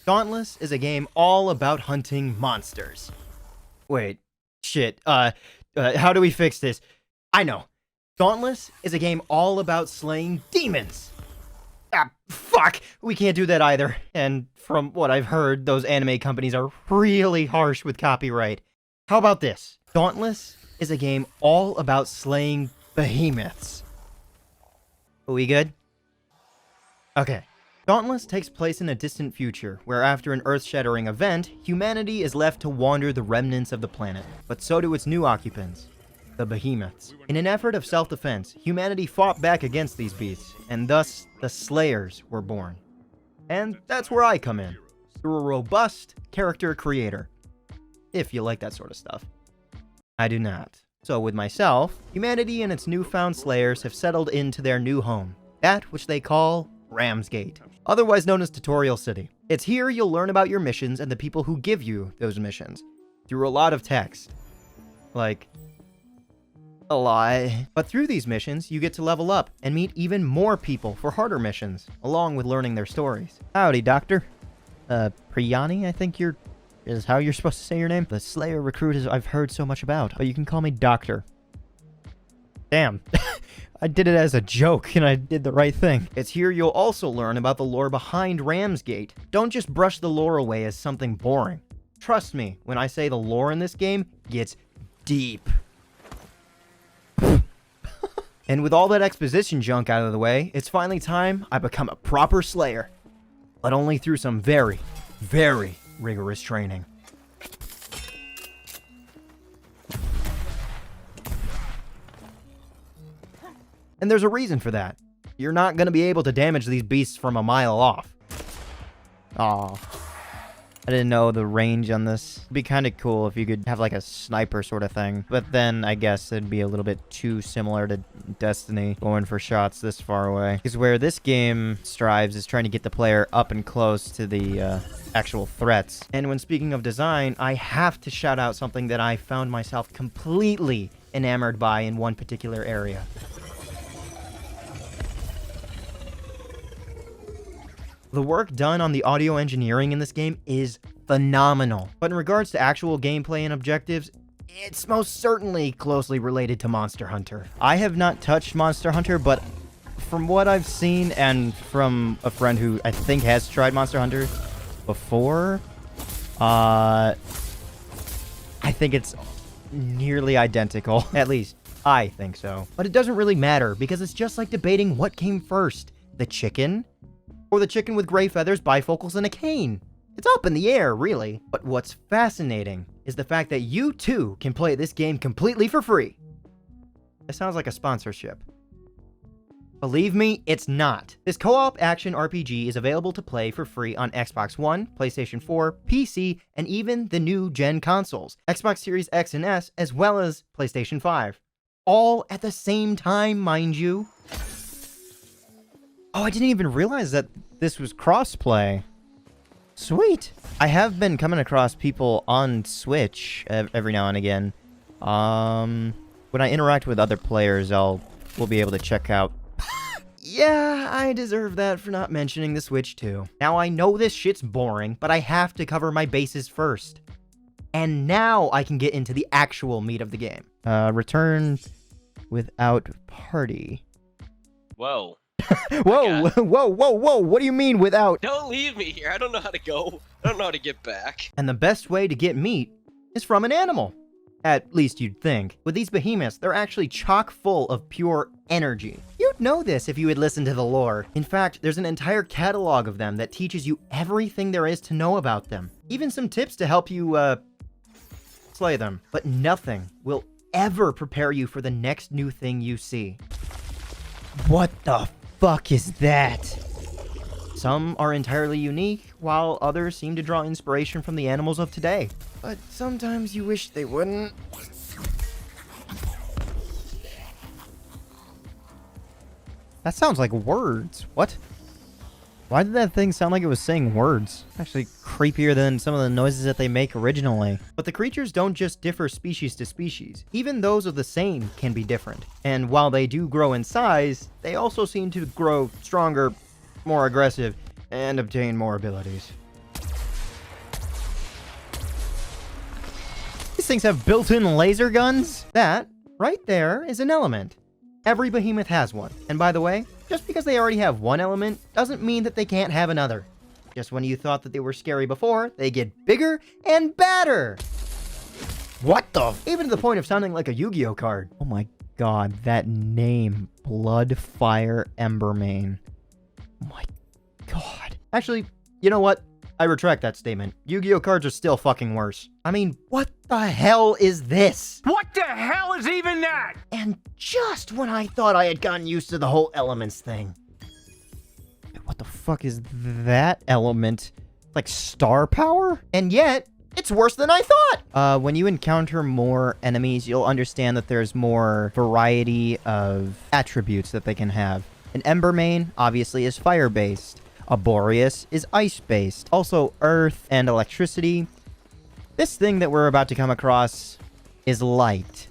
Dauntless is a game all about hunting monsters. Wait, shit, how do we fix this? I know. Dauntless is a game all about slaying demons. Ah, fuck, we can't do that either. And from what I've heard, those anime companies are really harsh with copyright. How about this? Dauntless is a game all about slaying behemoths. Are we good? Okay. Dauntless takes place in a distant future, where after an earth-shattering event, humanity is left to wander the remnants of the planet, but so do its new occupants, the behemoths. In an effort of self-defense, humanity fought back against these beasts, and thus the Slayers were born. And that's where I come in, through a robust character creator. If you like that sort of stuff. I do not. So with myself, humanity and its newfound Slayers have settled into their new home, that which they call Ramsgate, otherwise known as Tutorial City. It's here you'll learn about your missions and the people who give you those missions, through a lot of text. Like, a lot. But through these missions, you get to level up and meet even more people for harder missions, along with learning their stories. Howdy, Doctor. Priyani, I think is how you're supposed to say your name? The Slayer recruit is I've heard so much about, but you can call me Doctor. Damn. I did it as a joke, and I did the right thing. It's here you'll also learn about the lore behind Ramsgate. Don't just brush the lore away as something boring. Trust me, when I say the lore in this game gets deep. And with all that exposition junk out of the way, it's finally time I become a proper Slayer. But only through some very, very rigorous training. And there's a reason for that. You're not going to be able to damage these beasts from a mile off. Aw. I didn't know the range on this. It'd be kind of cool if you could have like a sniper sort of thing. But then I guess it'd be a little bit too similar to Destiny, going for shots this far away. Because where this game strives is trying to get the player up and close to the actual threats. And when speaking of design, I have to shout out something that I found myself completely enamored by in one particular area. The work done on the audio engineering in this game is phenomenal. But in regards to actual gameplay and objectives, it's most certainly closely related to Monster Hunter. I have not touched Monster Hunter, but from what I've seen and from a friend who I think has tried Monster Hunter before, I think it's nearly identical. At least, I think so. But it doesn't really matter, because it's just like debating what came first, the chicken or the chicken with gray feathers, bifocals, and a cane. It's up in the air, really. But what's fascinating is the fact that you too can play this game completely for free. It sounds like a sponsorship. Believe me, it's not. This co-op action RPG is available to play for free on Xbox One, PlayStation 4, PC, and even the new gen consoles, Xbox Series X and S, as well as PlayStation 5. All at the same time, mind you. Oh, I didn't even realize that this was crossplay. Sweet. I have been coming across people on Switch every now and again. When I interact with other players, we'll be able to check out. Yeah, I deserve that for not mentioning the Switch too. Now I know this shit's boring, but I have to cover my bases first. And now I can get into the actual meat of the game. Return without party. Whoa. Whoa, whoa, whoa, whoa, what do you mean without? Don't leave me here. I don't know how to go. I don't know how to get back. And the best way to get meat is from an animal. At least you'd think. With these behemoths, they're actually chock full of pure energy. You'd know this if you had listened to the lore. In fact, there's an entire catalog of them that teaches you everything there is to know about them. Even some tips to help you, slay them. But nothing will ever prepare you for the next new thing you see. What the fuck is that? Some are entirely unique, while others seem to draw inspiration from the animals of today. But sometimes you wish they wouldn't. That sounds like words. What? Why did that thing sound like it was saying words? Actually creepier than some of the noises that they make originally. But the creatures don't just differ species to species. Even those of the same can be different. And while they do grow in size, they also seem to grow stronger, more aggressive, and obtain more abilities. These things have built-in laser guns. That, right there, is an element. Every behemoth has one. And by the way, just because they already have one element doesn't mean that they can't have another. Just when you thought that they were scary before, they get bigger and badder. What the? Even to the point of sounding like a Yu-Gi-Oh card. Oh my god, that name. Bloodfire Embermane. Oh my god. Actually, you know what? I retract that statement. Yu-Gi-Oh cards are still fucking worse. I mean, what the hell is this? What the hell is even that? And just when I thought I had gotten used to the whole elements thing. What the fuck is that element? Like star power? And yet, it's worse than I thought! When you encounter more enemies, you'll understand that there's more variety of attributes that they can have. An Embermane, obviously, is fire-based. A Boreas is ice-based. Also, earth and electricity. This thing that we're about to come across is light.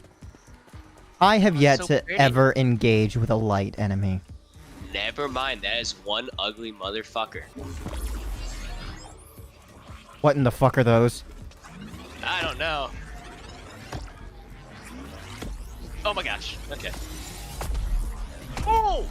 I have yet to ever engage with a light enemy. Never mind, that is one ugly motherfucker. What in the fuck are those? I don't know. Oh my gosh, okay. Oh!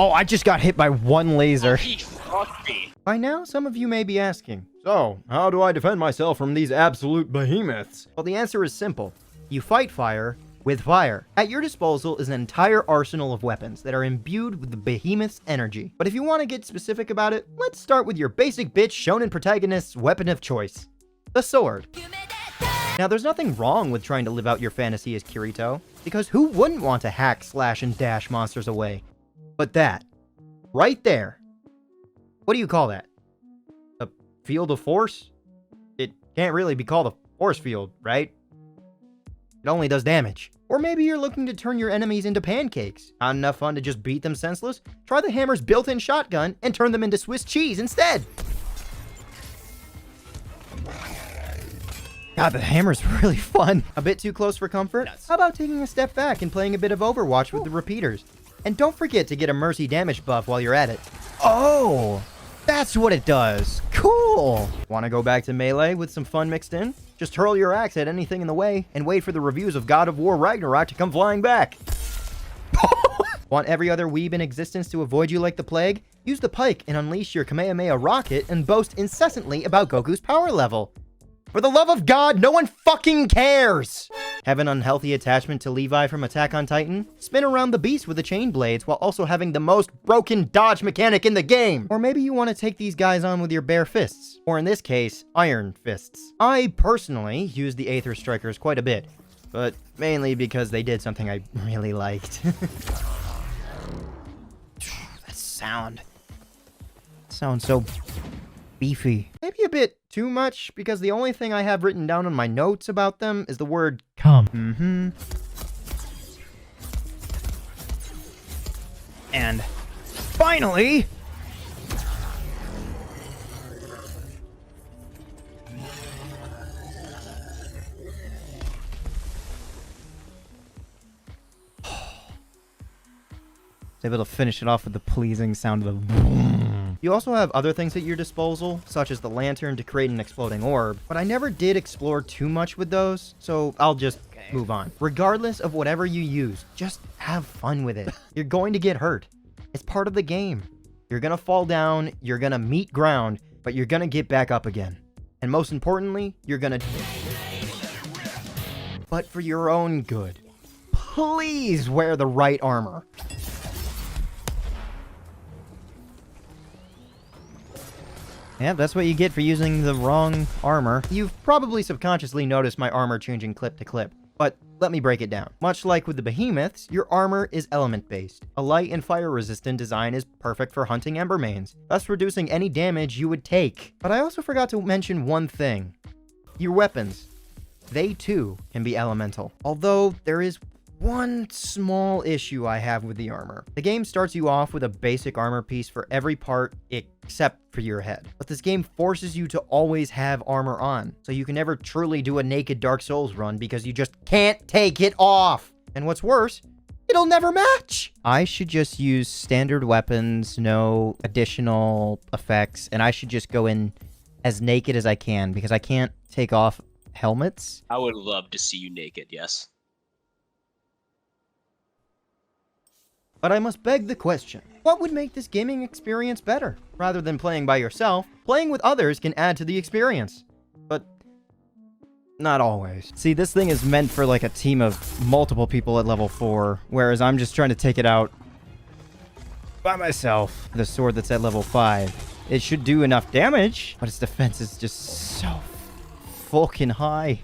Oh, I just got hit by one laser. He fucked me. By now, some of you may be asking, so, how do I defend myself from these absolute behemoths? Well, the answer is simple. You fight fire with fire. At your disposal is an entire arsenal of weapons that are imbued with the behemoth's energy. But if you want to get specific about it, let's start with your basic bitch shonen protagonist's weapon of choice. The sword. Now, there's nothing wrong with trying to live out your fantasy as Kirito, because who wouldn't want to hack, slash, and dash monsters away? But that, right there, what do you call that? A field of force? It can't really be called a force field, right? It only does damage. Or maybe you're looking to turn your enemies into pancakes. Not enough fun to just beat them senseless? Try the hammer's built-in shotgun and turn them into Swiss cheese instead. God, the hammer's really fun. A bit too close for comfort? How about taking a step back and playing a bit of Overwatch with the repeaters? And don't forget to get a mercy damage buff while you're at it. Oh, that's what it does. Cool. Want to go back to melee with some fun mixed in? Just hurl your axe at anything in the way and wait for the reviews of God of War Ragnarok to come flying back. Want every other weeb in existence to avoid you like the plague? Use the pike and unleash your Kamehameha rocket and boast incessantly about Goku's power level. For the love of God, no one fucking cares! Have an unhealthy attachment to Levi from Attack on Titan? Spin around the beast with the chain blades while also having the most broken dodge mechanic in the game! Or maybe you want to take these guys on with your bare fists. Or in this case, iron fists. I personally use the Aether Strikers quite a bit, but mainly because they did something I really liked. That sound. Sounds so beefy. Maybe a bit too much, because the only thing I have written down on my notes about them is the word come. And finally, able to finish it off with the pleasing sound of the boom. You also have other things at your disposal, such as the lantern to create an exploding orb, but I never did explore too much with those, so I'll just move on. Regardless of whatever you use, just have fun with it. You're going to get hurt. It's part of the game. You're gonna fall down, you're gonna meet ground, but you're gonna get back up again. And most importantly, you're gonna... But for your own good, please wear the right armor. Yeah, that's what you get for using the wrong armor. You've probably subconsciously noticed my armor changing clip to clip, but let me break it down. Much like with the behemoths, your armor is element-based. A light and fire-resistant design is perfect for hunting Embermanes, thus reducing any damage you would take. But I also forgot to mention one thing. Your weapons. They too can be elemental. Although there is one small issue I have with the armor. The game starts you off with a basic armor piece for every part except for your head. But this game forces you to always have armor on, so you can never truly do a naked Dark Souls run because you just can't take it off. And what's worse, it'll never match. I should just use standard weapons, no additional effects, and I should just go in as naked as I can because I can't take off helmets. I would love to see you naked, yes. But I must beg the question, what would make this gaming experience better? Rather than playing by yourself, playing with others can add to the experience. But not always. See, this thing is meant for like a team of multiple people at level 4, whereas I'm just trying to take it out by myself. The sword that's at level 5. It should do enough damage, but its defense is just so fucking high.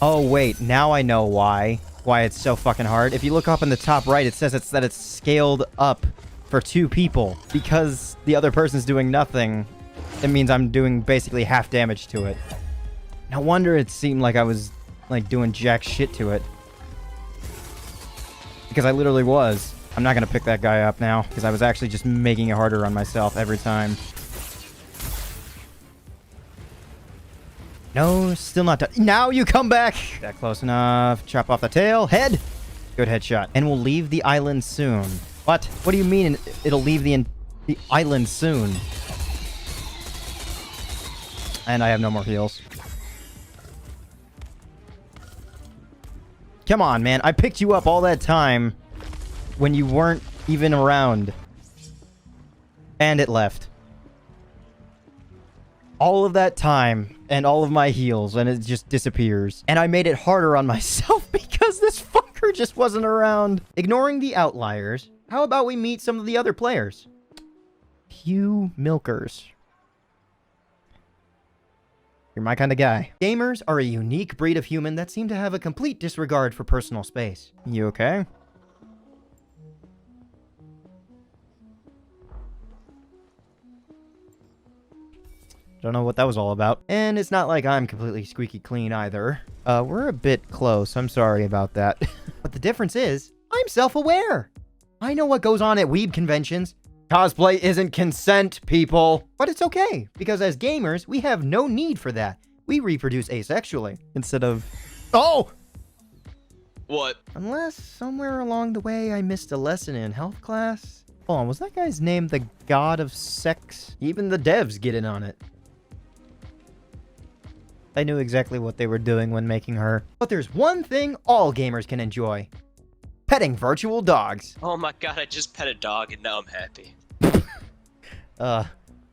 Oh wait, now I know why it's so fucking hard. If you look up in the top right, it says that it's scaled up for 2 people. Because the other person's doing nothing, it means I'm doing basically half damage to it. No wonder it seemed like I was like doing jack shit to it. Because I literally was. I'm not gonna pick that guy up now, because I was actually just making it harder on myself every time. No, still not done. Now you come back! That close enough. Chop off the tail. Head! Good headshot. And we'll leave the island soon. What? What do you mean it'll leave the island soon? And I have no more heals. Come on, man. I picked you up all that time when you weren't even around. And it left. All of that time and all of my heals, and it just disappears. And I made it harder on myself because this fucker just wasn't around. Ignoring the outliers, how about we meet some of the other players? Pew milkers. You're my kind of guy. Gamers are a unique breed of human that seem to have a complete disregard for personal space. You okay? Don't know what that was all about. And it's not like I'm completely squeaky clean either. We're a bit close. I'm sorry about that. But the difference is, I'm self-aware. I know what goes on at Weeb conventions. Cosplay isn't consent, people. But it's okay, because as gamers, we have no need for that. We reproduce asexually, instead of... Oh! What? Unless somewhere along the way I missed a lesson in health class. Hold on, was that guy's name the God of Sex? Even the devs get in on it. I knew exactly what they were doing when making her. But there's one thing all gamers can enjoy. Petting virtual dogs. Oh my god, I just pet a dog and now I'm happy. I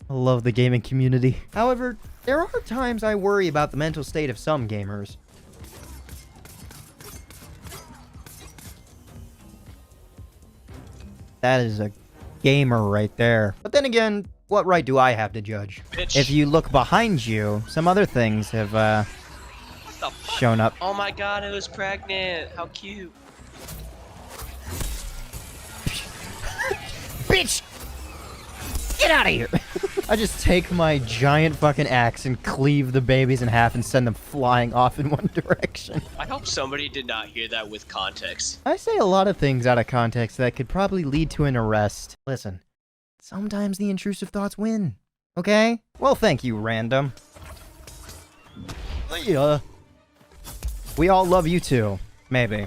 love the gaming community. However, there are times I worry about the mental state of some gamers. That is a gamer right there. But then again, what right do I have to judge? Bitch. If you look behind you, some other things have shown up. Oh my god, I was pregnant. How cute. Bitch! Get out of here! I just take my giant fucking axe and cleave the babies in half and send them flying off in one direction. I hope somebody did not hear that with context. I say a lot of things out of context that could probably lead to an arrest. Listen, sometimes the intrusive thoughts win, okay? Well, thank you, random. Yeah. We all love you too. Maybe.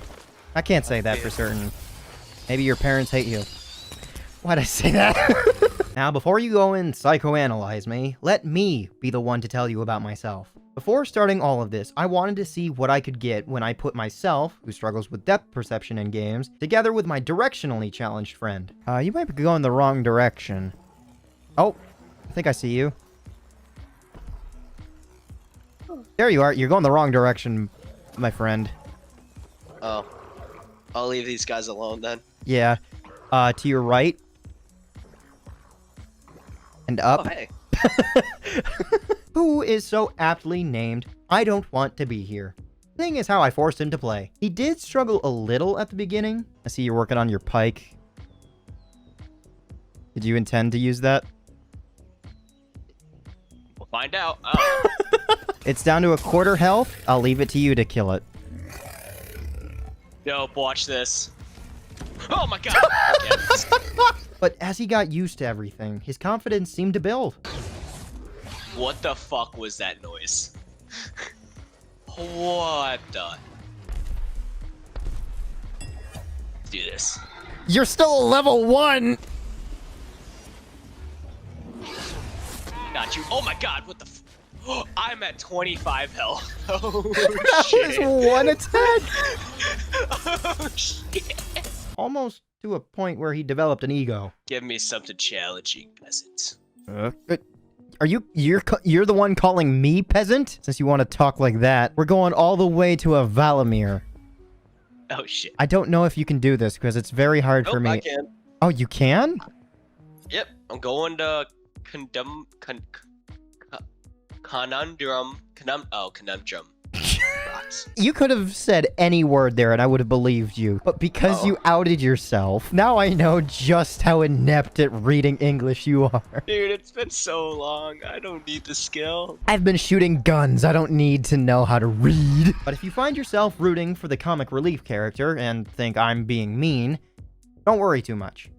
I can't say that for certain. Maybe your parents hate you. Why'd I say that? Now, before you go and psychoanalyze me, let me be the one to tell you about myself. Before starting all of this, I wanted to see what I could get when I put myself, who struggles with depth perception in games, together with my directionally challenged friend. You might be going the wrong direction. Oh, I think I see you. There you are. You're going the wrong direction, my friend. Oh. I'll leave these guys alone then. Yeah. To your right. And up. Oh, hey. Who is so aptly named, I don't want to be here. Thing is how I forced him to play. He did struggle a little at the beginning. I see you're working on your pike. Did you intend to use that? We'll find out. Oh. It's down to a quarter health. I'll leave it to you to kill it. Nope, watch this. Oh my god! Okay. But as he got used to everything, his confidence seemed to build. What the fuck was that noise? What the? Let's do this. You're still a level 1! God got you. Oh my god, what the I'm at 25 health. Oh, That shit. was one attack! Oh, shit. Almost to a point where he developed an ego. Give me something challenging, peasant. Are you're the one calling me peasant? Since you want to talk like that, we're going all the way to a Valamir. Oh, shit. I don't know if you can do this because it's very hard for me. I can. Oh, you can? Yep, I'm going to conundrum. Rocks. You could have said any word there and I would have believed you. But because you outed yourself, now I know just how inept at reading English you are. Dude, it's been so long. I don't need the skill. I've been shooting guns. I don't need to know how to read. But if you find yourself rooting for the comic relief character and think I'm being mean, don't worry too much.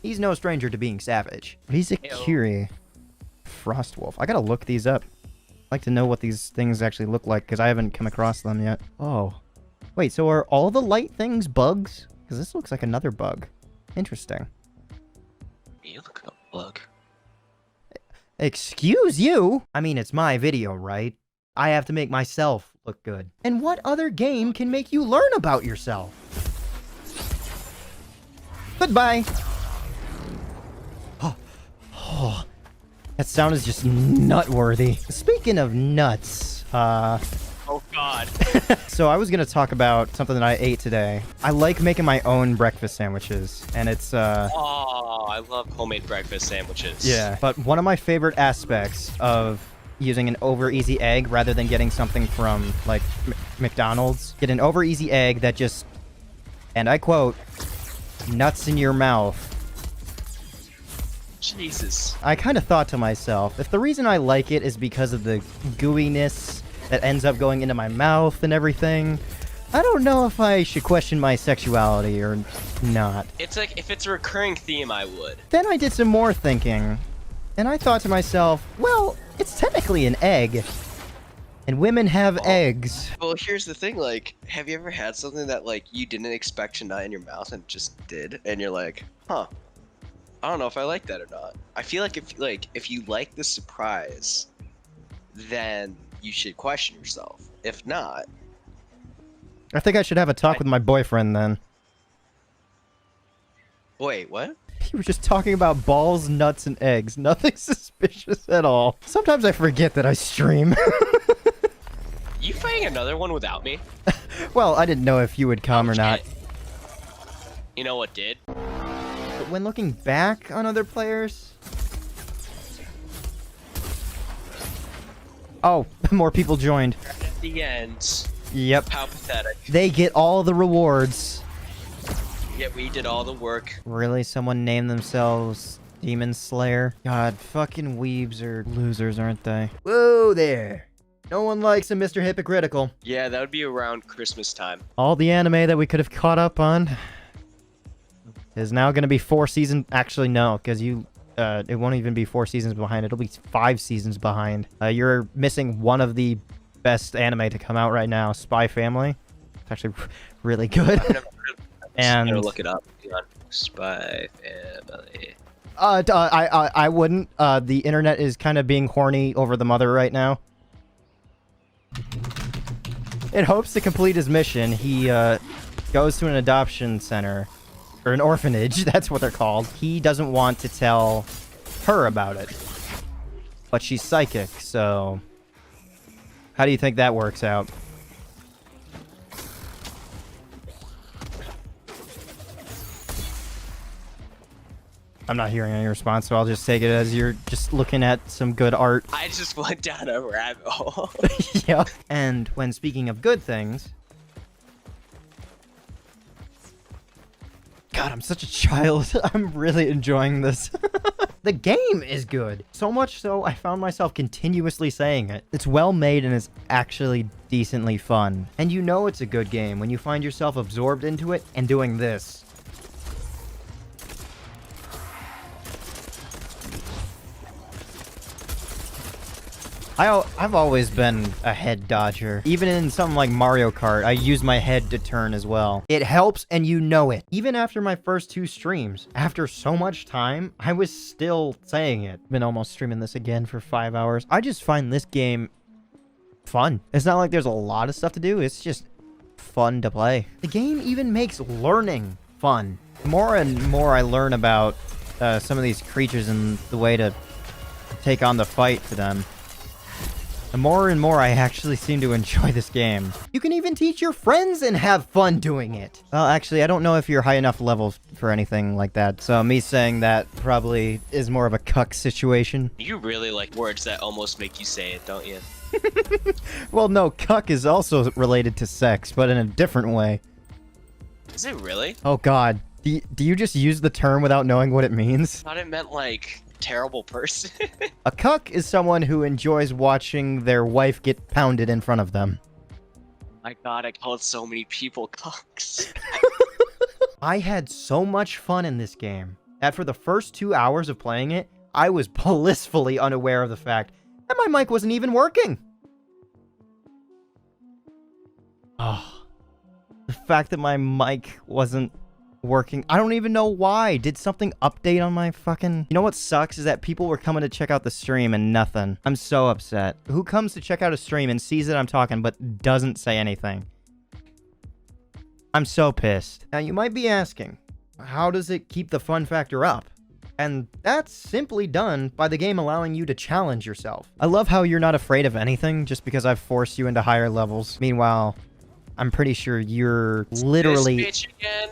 He's no stranger to being savage. He's a Curie. Frostwolf. I gotta look these up. I'd like to know what these things actually look like because I haven't come across them yet. Oh. Wait, so are all the light things bugs? Because this looks like another bug. Interesting. You look at a bug. Excuse you? I mean, it's my video, right? I have to make myself look good. And what other game can make you learn about yourself? Goodbye. Oh, that sound is just nut-worthy. Speaking of nuts, Oh god. so I was gonna talk about something that I ate today. I like making my own breakfast sandwiches, and it's, Oh, I love homemade breakfast sandwiches. yeah. But one of my favorite aspects of using an over-easy egg rather than getting something from, like, McDonald's, get an over-easy egg that just, and I quote, nuts in your mouth. Jesus. I kind of thought to myself, if the reason I like it is because of the gooiness that ends up going into my mouth and everything, I don't know if I should question my sexuality or not. It's like, if it's a recurring theme, I would. Then I did some more thinking, and I thought to myself, well, it's technically an egg, and women have eggs. Well, here's the thing, like, have you ever had something that, like, you didn't expect to nut in your mouth and just did, and you're like, huh, I don't know if I like that or not. I feel like if you like the surprise, then you should question yourself. If not... I think I should have a talk with my boyfriend then. Wait, what? You were just talking about balls, nuts, and eggs. Nothing suspicious at all. Sometimes I forget that I stream. You fighting another one without me? Well, I didn't know if you would come or not. You know what did? But when looking back on other players... Oh, more people joined. At the end. Yep. How pathetic. They get all the rewards. Yet we did all the work. Really? Someone named themselves Demon Slayer? God, fucking weebs are losers, aren't they? Whoa there. No one likes a Mr. Hypocritical. Yeah, that would be around Christmas time. All the anime that we could have caught up on is now going to be 4 seasons. Actually, no, because it won't even be 4 seasons behind. It'll be 5 seasons behind. You're missing one of the best anime to come out right now, Spy Family. It's actually really good. I'm gonna look it up. Hang on. Spy Family. I wouldn't. The internet is kind of being horny over the mother right now. In hopes to complete his mission, he goes to an adoption center. Or an orphanage, that's what they're called. He doesn't want to tell her about it. But she's psychic, so... How do you think that works out? I'm not hearing any response, so I'll just take it as you're just looking at some good art. I just went down a rabbit hole. Yeah. And when speaking of good things... God, I'm such a child. I'm really enjoying this. The game is good. So much so, I found myself continuously saying it. It's well made and is actually decently fun. And you know it's a good game when you find yourself absorbed into it and doing this. I've always been a head dodger. Even in something like Mario Kart, I use my head to turn as well. It helps and you know it. Even after my first 2 streams, after so much time, I was still saying it. Been almost streaming this again for 5 hours. I just find this game fun. It's not like there's a lot of stuff to do. It's just fun to play. The game even makes learning fun. The more and more I learn about some of these creatures and the way to take on the fight for them, the more and more I actually seem to enjoy this game. You can even teach your friends and have fun doing it. Well, actually, I don't know if you're high enough level for anything like that, so me saying that probably is more of a cuck situation. You really like words that almost make you say it, don't you? Well, no, cuck is also related to sex, but in a different way. Is it really? Oh god. Do you just use the term without knowing what it means? I thought it meant like terrible person. A cuck is someone who enjoys watching their wife get pounded in front of them. My god, I called so many people cucks. I had so much fun in this game that for the first 2 hours of playing it, I was blissfully unaware of the fact that my mic wasn't even working. Oh, the fact that my mic wasn't working. I don't even know why. Did something update on my fucking... You know what sucks is that people were coming to check out the stream and nothing. I'm so upset. Who comes to check out a stream and sees that I'm talking but doesn't say anything? I'm so pissed. Now you might be asking, how does it keep the fun factor up? And that's simply done by the game allowing you to challenge yourself. I love how you're not afraid of anything just because I've forced you into higher levels. Meanwhile, I'm pretty sure you're literally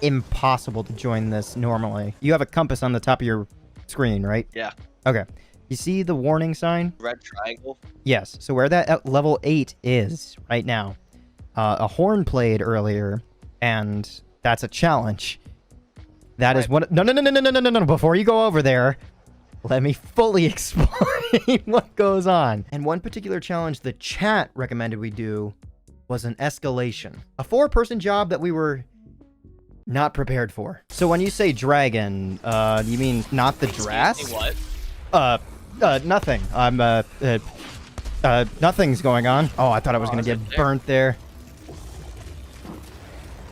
impossible to join this normally. You have a compass on the top of your screen, right? Yeah. Okay. You see the warning sign? Red triangle? Yes. So where that at level 8 is right now, a horn played earlier, and that's a challenge. That is what... No. Before you go over there, let me fully explain what goes on. And one particular challenge the chat recommended we do was an escalation. A 4-person job that we were not prepared for. So when you say dragon, you mean not the drass? What? Nothing. Nothing's going on. Oh, I thought I was gonna get burnt there.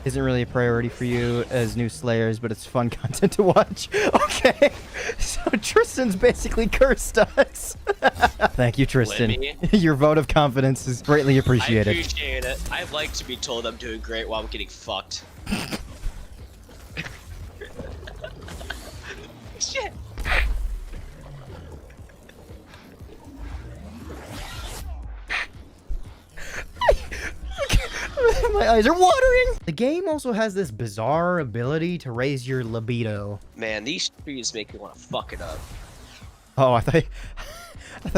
Isn't really a priority for you as new Slayers, but it's fun content to watch. Okay, so Tristan's basically cursed us. Thank you, Tristan. Your vote of confidence is greatly appreciated. I appreciate it. I like to be told I'm doing great while I'm getting fucked. Shit. My eyes are watering! The game also has this bizarre ability to raise your libido. Man, these trees make me want to fuck it up. Oh, I thought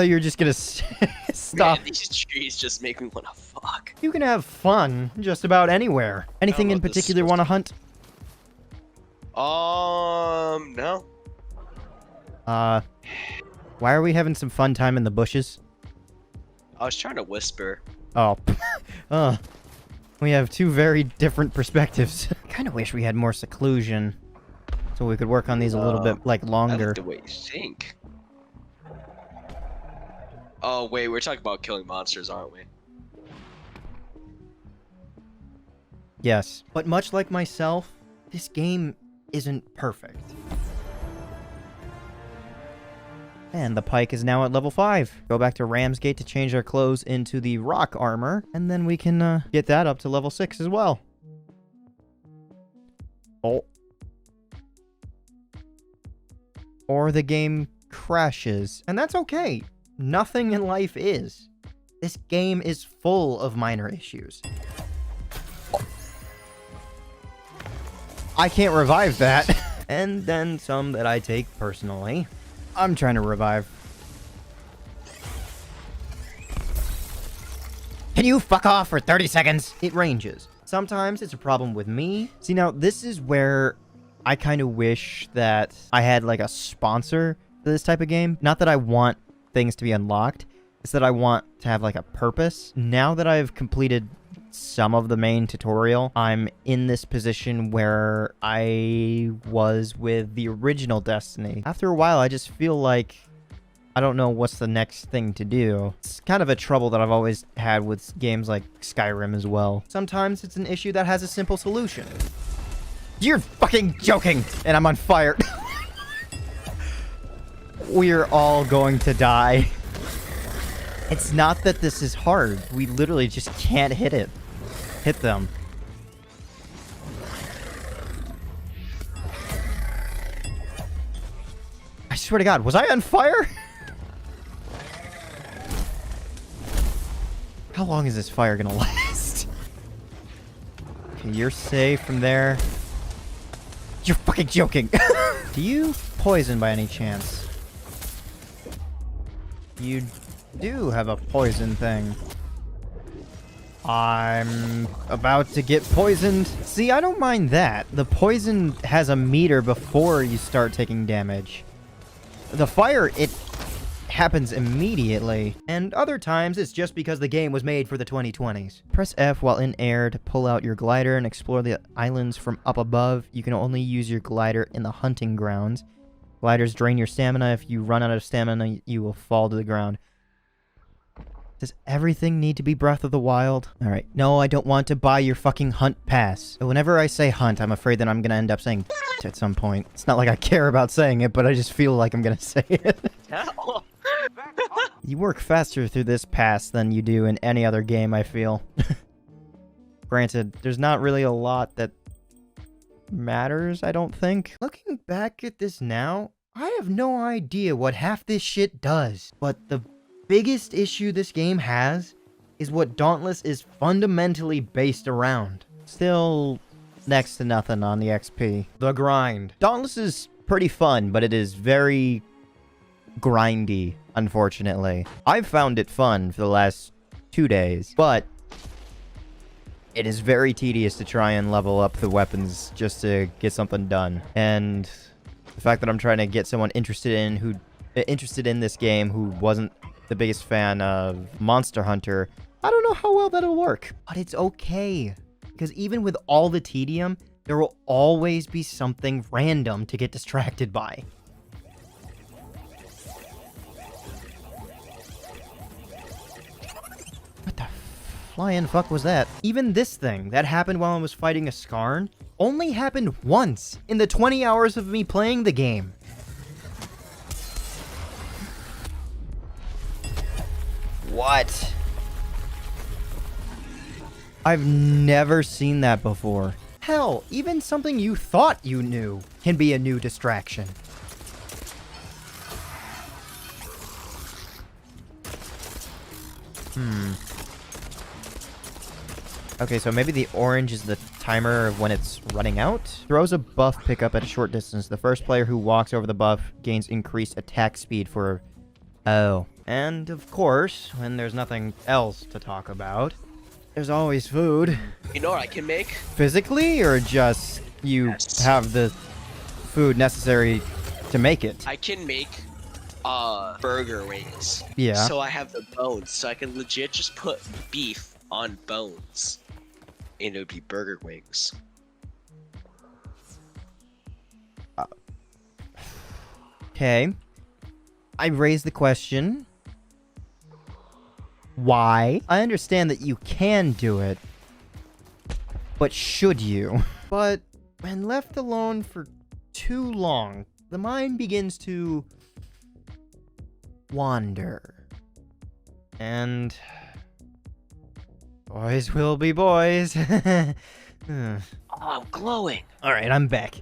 you were just gonna stop. Man, these trees just make me want to fuck. You can have fun just about anywhere. Anything in particular want to hunt? No. Why are we having some fun time in the bushes? I was trying to whisper. Oh, we have 2 very different perspectives. I kind of wish we had more seclusion, so we could work on these a little bit, like, longer. I like the way you think. Oh, wait, we're talking about killing monsters, aren't we? Yes. But much like myself, this game isn't perfect. And the pike is now at level 5. Go back to Ramsgate to change our clothes into the rock armor, and then we can get that up to level 6 as well. Oh. Or the game crashes, and that's okay. Nothing in life is. This game is full of minor issues. I can't revive that. And then some that I take personally. I'm trying to revive. Can you fuck off for 30 seconds? It ranges. Sometimes it's a problem with me. See, now this is where I kind of wish that I had like a sponsor for this type of game. Not that I want things to be unlocked. It's that I want to have like a purpose. Now that I've completed some of the main tutorial, I'm in this position where I was with the original Destiny. After a while, I just feel like I don't know what's the next thing to do. It's kind of a trouble that I've always had with games like Skyrim as well. Sometimes it's an issue that has a simple solution. You're fucking joking! And I'm on fire. We're all going to die. It's not that this is hard. We literally just can't hit it. Hit them. I swear to God, was I on fire? How long is this fire gonna last? Okay, you're safe from there. You're fucking joking. Do you poison by any chance? You do have a poison thing. I'm about to get poisoned. See, I don't mind that. The poison has a meter before you start taking damage. The fire, it happens immediately. And other times, it's just because the game was made for the 2020s. Press F while in air to pull out your glider and explore the islands from up above. You can only use your glider in the hunting grounds. Gliders drain your stamina. If you run out of stamina, you will fall to the ground. Does everything need to be Breath of the Wild? Alright, no, I don't want to buy your fucking hunt pass. Whenever I say hunt, I'm afraid that I'm gonna end up saying at some point. It's not like I care about saying it, but I just feel like I'm gonna say it. You work faster through this pass than you do in any other game, I feel. Granted, there's not really a lot that matters, I don't think. Looking back at this now, I have no idea what half this shit does. But the biggest issue this game has is what Dauntless is fundamentally based around. Still next to nothing on the XP. The grind. Dauntless is pretty fun, but it is very grindy, unfortunately. I've found it fun for the last 2 days, but it is very tedious to try and level up the weapons just to get something done. And the fact that I'm trying to get someone interested in this game who wasn't the biggest fan of Monster Hunter, I don't know how well that'll work. But it's okay, because even with all the tedium, there will always be something random to get distracted by. What the flying fuck was that? Even this thing that happened while I was fighting a Skarn only happened once in the 20 hours of me playing the game. What? I've never seen that before. Hell, even something you thought you knew can be a new distraction. Okay, so maybe the orange is the timer of when it's running out. Throws a buff pickup at a short distance. The first player who walks over the buff gains increased attack speed for... Oh. And, of course, when there's nothing else to talk about, there's always food. You know what I can make? Physically, or just you have the food necessary to make it? I can make burger wings. Yeah. So I have the bones, so I can legit just put beef on bones, and it would be burger wings. Okay. I raised the question. Why? I understand that you can do it, but should you? But when left alone for too long, the mind begins to wander. And boys will be boys. Oh, I'm glowing. Alright, I'm back.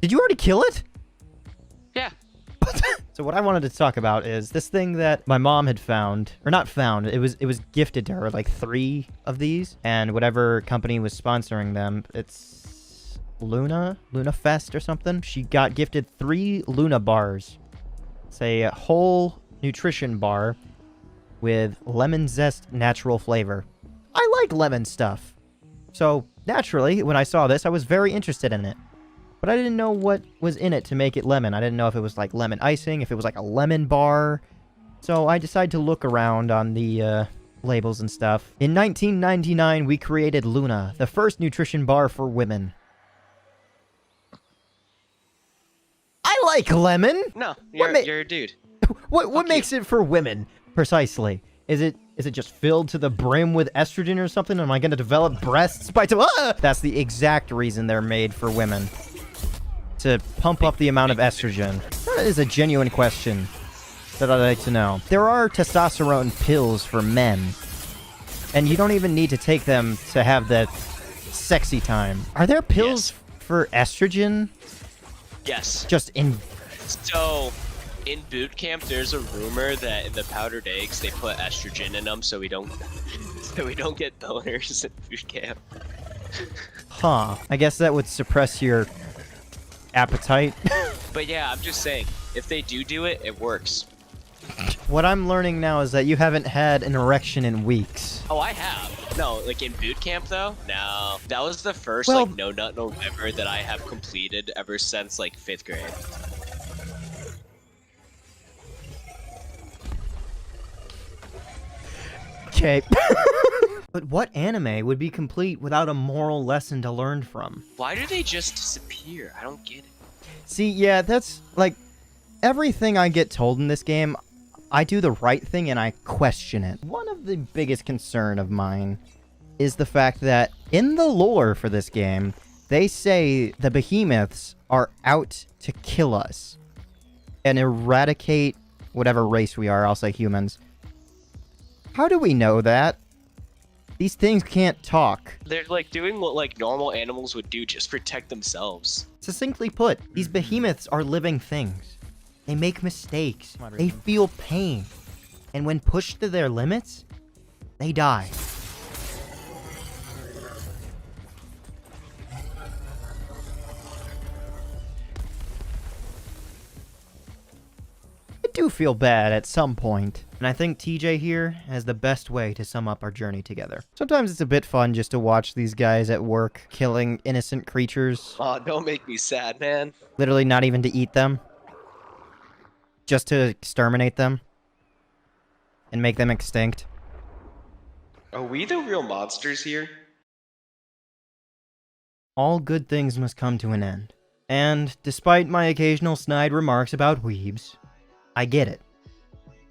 Did you already kill it? Yeah. So what I wanted to talk about is this thing that my mom had found, or not found, it was gifted to her, like 3 of these, and whatever company was sponsoring them, it's Luna Fest or something. She got gifted 3 Luna bars. It's a whole nutrition bar with lemon zest natural flavor. I like lemon stuff. So naturally, when I saw this, I was very interested in it. But I didn't know what was in it to make it lemon. I didn't know if it was like lemon icing, if it was like a lemon bar. So I decided to look around on the labels and stuff. In 1999, we created Luna, the first nutrition bar for women. I like lemon! No, What you're a dude. What makes it for women precisely? Is it just filled to the brim with estrogen or something? Am I going to develop breasts by That's the exact reason they're made for women. To pump up the amount of estrogen. That is a genuine question that I'd like to know. There are testosterone pills for men. And you don't even need to take them to have that sexy time. Are there pills for estrogen? Yes. Just in... So, in boot camp, there's a rumor that in the powdered eggs they put estrogen in them, so we don't get boners in boot camp. Huh. I guess that would suppress your appetite. But yeah, I'm just saying, if they do it, it works. What I'm learning now is that you haven't had an erection in weeks. Oh, I have. No, like in boot camp though? No. That was the first Well, like no nut November that I have completed ever since like 5th grade. Okay. But what anime would be complete without a moral lesson to learn from? Why do they just disappear? I don't get it. See, yeah, that's like everything I get told in this game, I do the right thing and I question it. One of the biggest concern of mine is the fact that in the lore for this game, they say the behemoths are out to kill us and eradicate whatever race we are, I'll say humans. How do we know that? These things can't talk. They're like doing what like normal animals would do, just protect themselves. Succinctly put, these behemoths are living things. They make mistakes. They feel pain. And when pushed to their limits, they die. I do feel bad at some point. And I think TJ here has the best way to sum up our journey together. Sometimes it's a bit fun just to watch these guys at work killing innocent creatures. Oh, don't make me sad, man. Literally not even to eat them. Just to exterminate them. And make them extinct. Are we the real monsters here? All good things must come to an end. And despite my occasional snide remarks about weebs, I get it.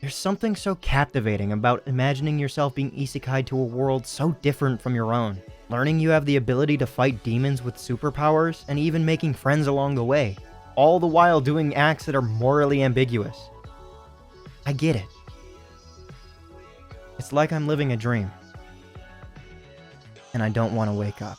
There's something so captivating about imagining yourself being isekai'd to a world so different from your own. Learning you have the ability to fight demons with superpowers, and even making friends along the way. All the while doing acts that are morally ambiguous. I get it. It's like I'm living a dream. And I don't want to wake up.